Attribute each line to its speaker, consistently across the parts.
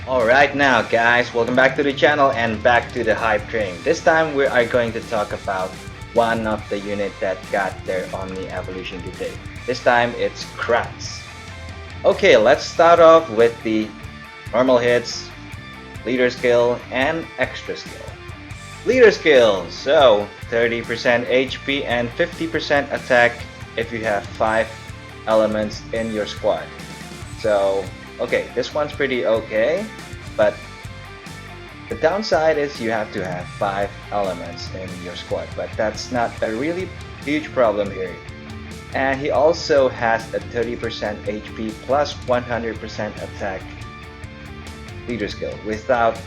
Speaker 1: Alright now guys, welcome back to the channel and back to the hype train. This time we are going to talk about one of the unit that got their Omni evolution today. This time it's Krantz. Okay, let's start off with the normal hits, leader skill, and extra skill. Leader skill, so 30% HP and 50% attack if you have 5 elements in your squad. So okay, this one's pretty okay, but the downside is you have to have 5 elements in your squad, but that's not a really huge problem here. And he also has a 30% HP plus 100% attack leader skill without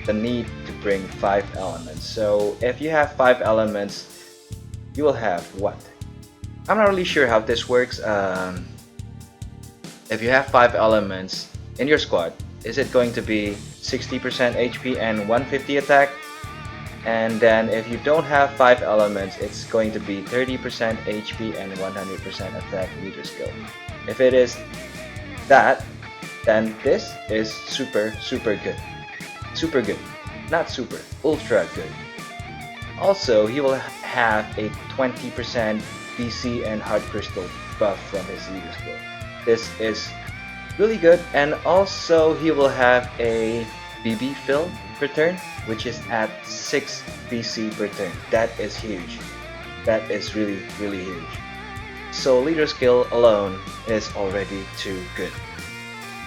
Speaker 1: the need to bring 5 elements. So if you have 5 elements, you will have what? I'm not really sure how this works. If you have 5 elements in your squad, is it going to be 60% HP and 150 attack? And then if you don't have 5 elements, it's going to be 30% HP and 100% attack leader skill. If it is that, then this is super good. Super good. Not super, ultra good. Also, he will have a 20% DC and hard crystal buff from his leader skill. This is really good, and also he will have a BB fill per turn, which is at 6 BC per turn. That is huge. That is really huge. So leader skill alone is already too good.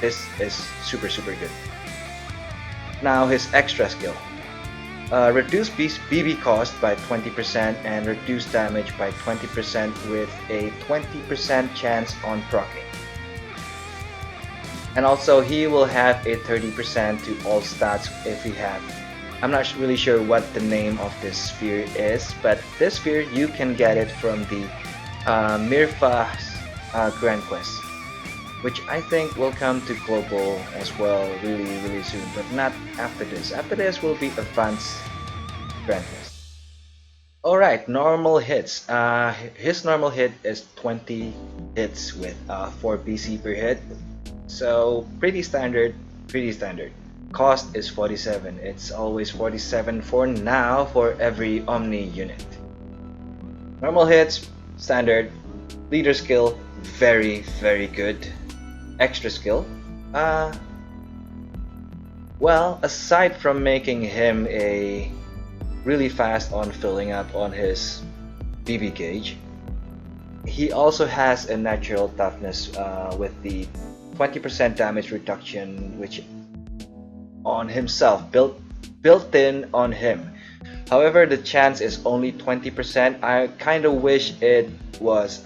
Speaker 1: This is super good. Now his extra skill. Reduce BB cost by 20% and reduce damage by 20% with a 20% chance on proccing. And also he will have a 30% to all stats if he have. I'm not really sure what the name of this sphere is, but this sphere you can get it from the Mirfa's Grand Quest, which I think will come to global as well really soon, but not after this. After this will be Avant's Grand Quest. Alright, normal hits. His normal hit is 20 hits with 4 BC per hit. So pretty standard. Cost is 47. It's always 47 for now for every Omni unit. Normal hits, standard. Leader skill, very good. Extra skill, well, aside from making him a really fast on filling up on his BB gauge, he also has a natural toughness with the 20% damage reduction, which on himself built in on him. However, the chance is only 20%. I kind of wish it was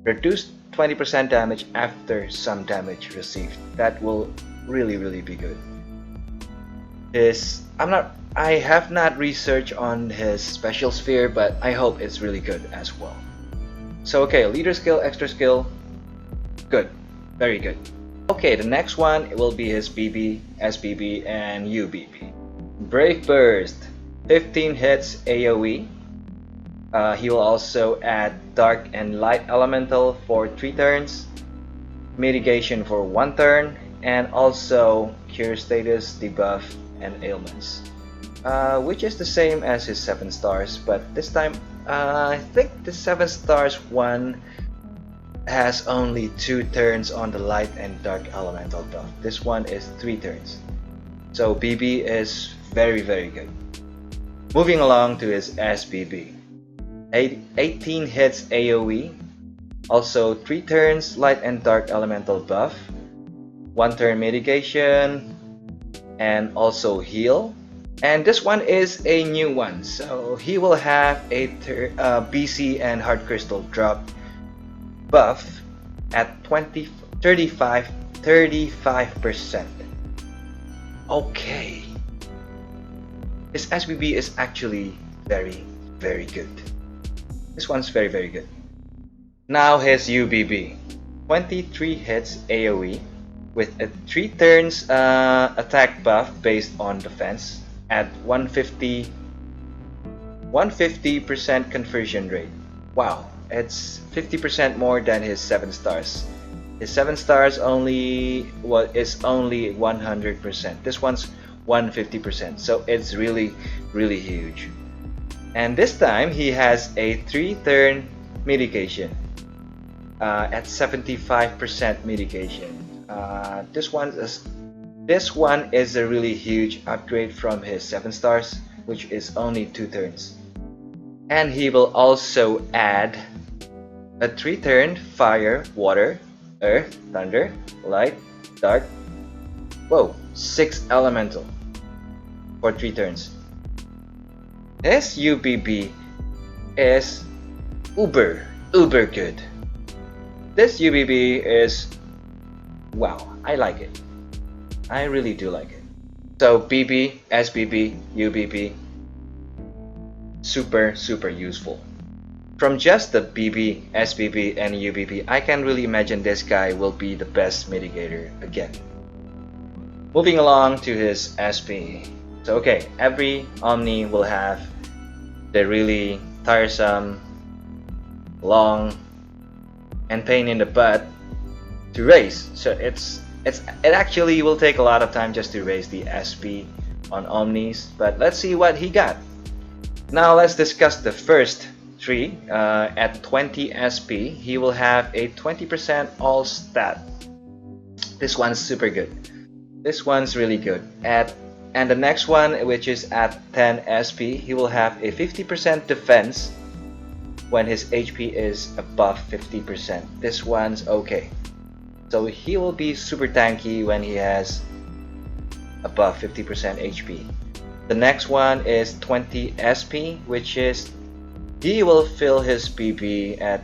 Speaker 1: reduced 20% damage after some damage received. That will really be good. I have not researched on his special sphere, but I hope it's really good as well. So okay, leader skill, extra skill, good, very good. Okay, the next one will be his BB, SBB, and UBB. Brave Burst, 15 hits AoE. He will also add Dark and Light Elemental for 3 turns, Mitigation for 1 turn, and also Cure Status, Debuff, and Ailments. Which is the same as his 7 stars, but this time I think the 7 stars one has only 2 turns on the Light and Dark Elemental buff. This one is 3 turns. So BB is very good. Moving along to his SBB. 18 hits AoE, also 3 turns Light and Dark Elemental buff, 1 turn mitigation, and also heal. And this one is a new one, so he will have a BC and Hard Crystal drop buff at 35%. Okay, his SBB is actually very good. This one's very good. Now his UBB. 23 hits AoE with a 3 turns attack buff based on defense at 150% conversion rate. Wow, it's 50% more than his 7 stars. His 7 stars only is only 100%. This one's 150%. So it's really huge. And this time he has a 3-turn mitigation at 75% mitigation. This one is a really huge upgrade from his 7 stars, which is only 2 turns. And he will also add a 3-turn fire, water, earth, thunder, light, dark. Whoa, 6 elemental for 3 turns. His UBB is uber good. This UBB is, wow, I like it. I really do like it. So BB, SBB, UBB, super useful. From just the BB, SBB, and UBB, I can really imagine this guy will be the best mitigator again. Moving along to his SP. So okay, every Omni will have the really tiresome, long, and pain in the butt to raise. So it actually will take a lot of time just to raise the SP on Omnis, but let's see what he got. Now let's discuss the first 3. At 20 SP, he will have a 20% all stat. This one's super good. This one's really good. And the next one, which is at 10 SP, he will have a 50% defense when his HP is above 50%. This one's okay. So he will be super tanky when he has above 50% HP. The next one is 20 SP, which is he will fill his BB at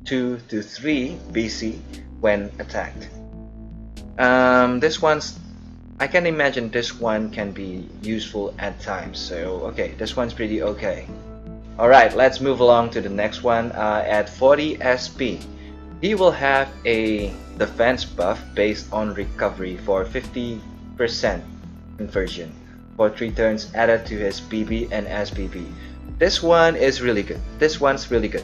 Speaker 1: 2 to 3 BC when attacked. This one's, I can imagine this one can be useful at times. So okay, this one's pretty okay. Alright, let's move along to the next one. At 40 SP, he will have a defense buff based on recovery for 50% conversion for 3 turns added to his BB and SBB. This one is really good. This one's really good.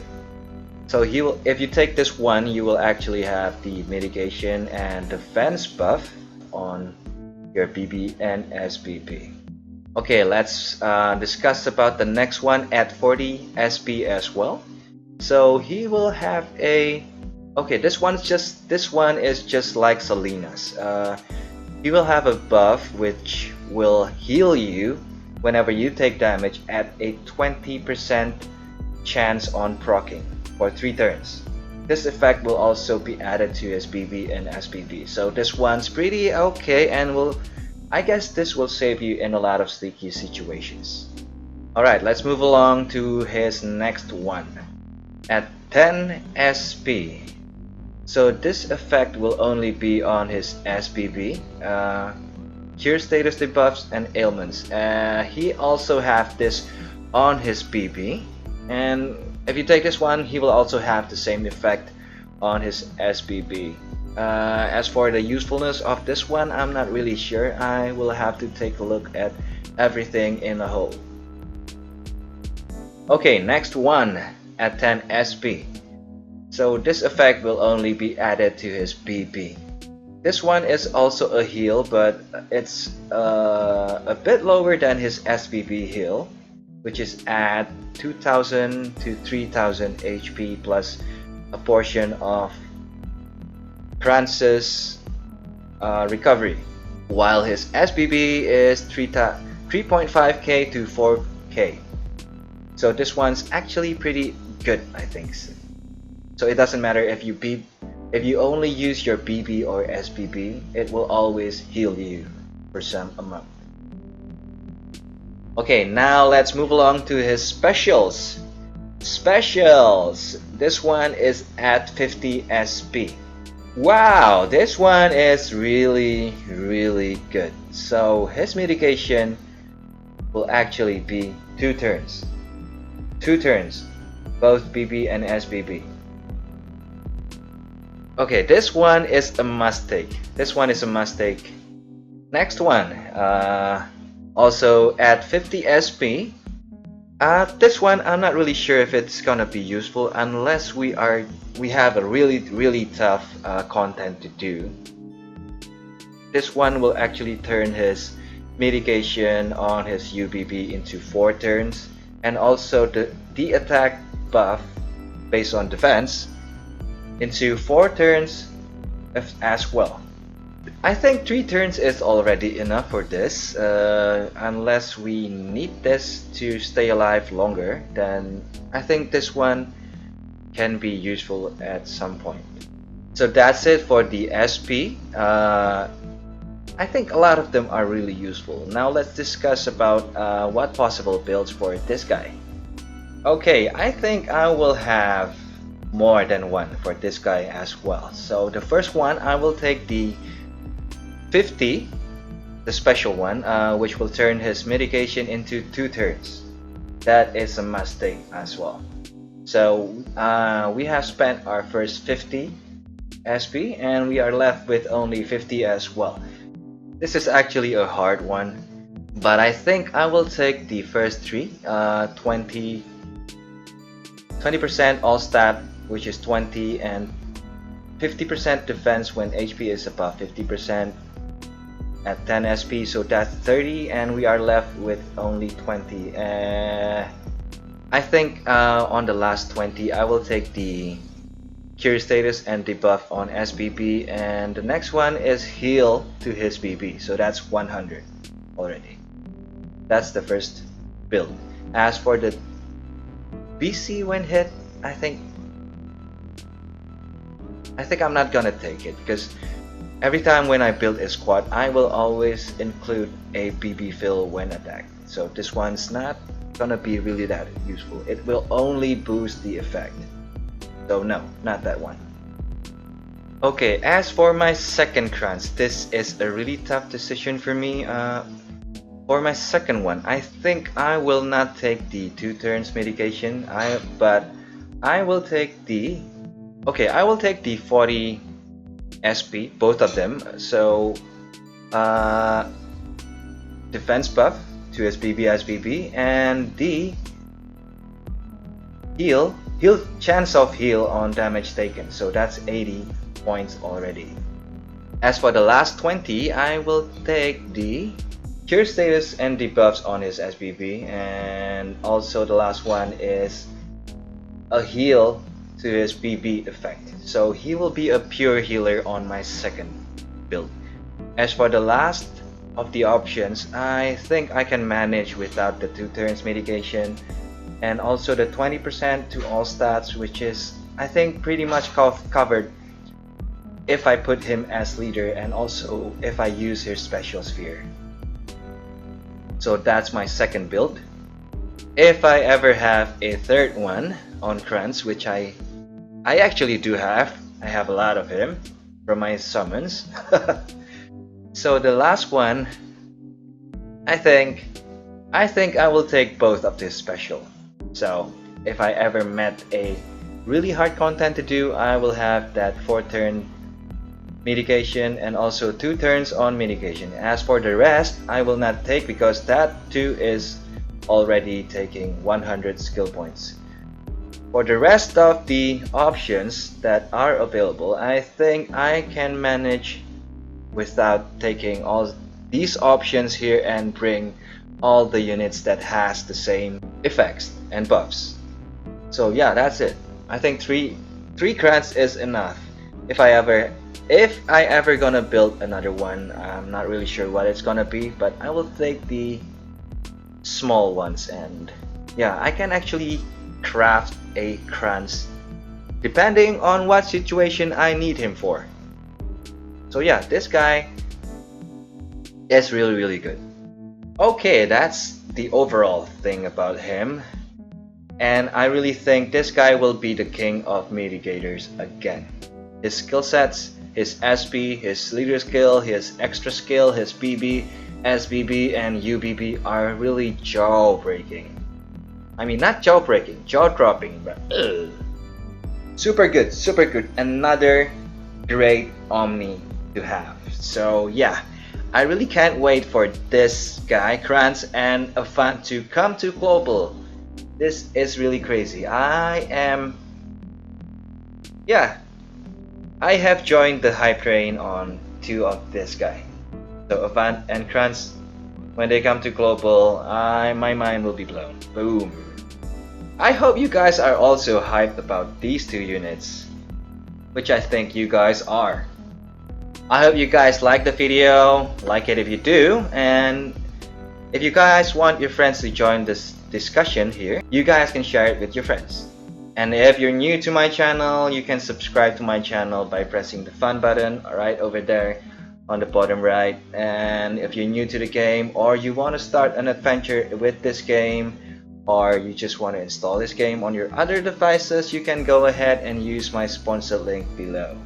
Speaker 1: So he will, if you take this one, you will actually have the mitigation and defense buff on your BB and SBB. Okay, let's discuss about the next one at 40 SP as well. So he will have a, okay, this one is just like Selena's. He will have a buff which will heal you whenever you take damage at a 20% chance on proccing for 3 turns. This effect will also be added to his BB and SBB. So this one's pretty okay, and I guess this will save you in a lot of sticky situations. Alright, let's move along to his next one. At 10 SP. So this effect will only be on his SBB. Cure status debuffs and ailments. He also have this on his BB, and if you take this one, he will also have the same effect on his SBB. As for the usefulness of this one, I'm not really sure. I will have to take a look at everything in a whole. Okay, next one at 10 SP. So this effect will only be added to his BB. This one is also a heal, but it's a bit lower than his SBB heal, which is at 2000 to 3000 HP plus a portion of Krantz's recovery, while his SBB is 3.5k to 4k. So this one's actually pretty good, I think. So it doesn't matter if you only use your BB or SBB, it will always heal you for some amount. Okay, now let's move along to his specials. This one is at 50 SP. Wow, this one is really good. So his mitigation will actually be 2 turns. 2 turns, both BB and SBB. Okay, this one is a must take. Next one, also at 50 SP, This one I'm not really sure if it's gonna be useful unless we have a really tough content to do. This one will actually turn his mitigation on his UBB into 4 turns, and also the attack buff based on defense into 4 turns as well. I think 3 turns is already enough for this, unless we need this to stay alive longer, then I think this one can be useful at some point. So that's it for the SP. I think a lot of them are really useful. Now let's discuss about what possible builds for this guy. Okay, I think I will have more than one for this guy as well. So the first one, I will take the 50, the special one, which will turn his mitigation into 2 turns. That is a must take as well. So we have spent our first 50 SP and we are left with only 50 as well. This is actually a hard one, but I think I will take the first 3, 20% all stat, which is 20, and 50% defense when HP is above 50% at 10 SP, so that's 30, and we are left with only 20. I think on the last 20 I will take the cure status and debuff on SBB, and the next one is heal to his BB, so that's 100 already. That's the first build. As for the BC when hit, I think I'm not gonna take it, because every time when I build a squad I will always include a BB fill when attacked, so this one's not gonna be really that useful. It will only boost the effect. So no, not that one. Okay, as for my second Krantz, this is a really tough decision for me. For my second one, I think I will not take the 2 turns mitigation, but I will take the... Okay, I will take the 40 SP, both of them. So, defense buff to his BB SBB, and the chance of heal on damage taken, so that's 80 points already. As for the last 20, I will take the cure status and debuffs on his SBB, and also the last one is a heal to his BB effect, so he will be a pure healer on my second build. As for the last of the options, I think I can manage without the 2 turns mitigation, and also the 20% to all stats, which is I think pretty much covered if I put him as leader and also if I use his special sphere. So that's my second build. If I ever have a third one on Krantz, which I actually do have, I have a lot of him from my summons. So the last one, I think I will take both of this special. So if I ever met a really hard content to do, I will have that 4 turn mitigation and also 2 turns on mitigation. As for the rest, I will not take, because that too is already taking 100 skill points. For the rest of the options that are available, I think I can manage without taking all these options here and bring all the units that has the same effects and buffs. So yeah, that's it. I think three Krantz is enough. If I ever gonna build another one, I'm not really sure what it's gonna be, but I will take the small ones, and yeah, I can actually craft a Krantz depending on what situation I need him for. So yeah, this guy is really good. Okay, that's the overall thing about him, and I really think this guy will be the king of mitigators again. His skill sets, his SP, his leader skill, his extra skill, his BB, SBB, and UBB are really jaw-breaking. I mean, not jaw-breaking, jaw-dropping, but super good. Another great Omni to have. So yeah, I really can't wait for this guy, Krantz and Avant, to come to global This is really crazy. I have joined the hype train on 2 of this guy. So Avant and Krantz, when they come to global, my mind will be blown. Boom. I hope you guys are also hyped about these 2 units, which I think you guys are. I hope you guys like the video, like it if you do, and if you guys want your friends to join this discussion here, you guys can share it with your friends. And if you're new to my channel, you can subscribe to my channel by pressing the fun button right over there on the bottom right. And if you're new to the game, or you want to start an adventure with this game, or you just want to install this game on your other devices, you can go ahead and use my sponsor link below.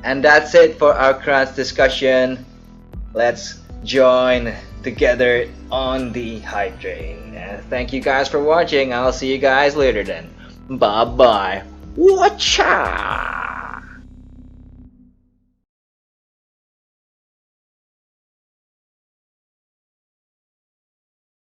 Speaker 1: And that's it for our Krantz discussion. Let's join together on the hype train. And thank you guys for watching. I'll see you guys later then. Bye bye. Watcha!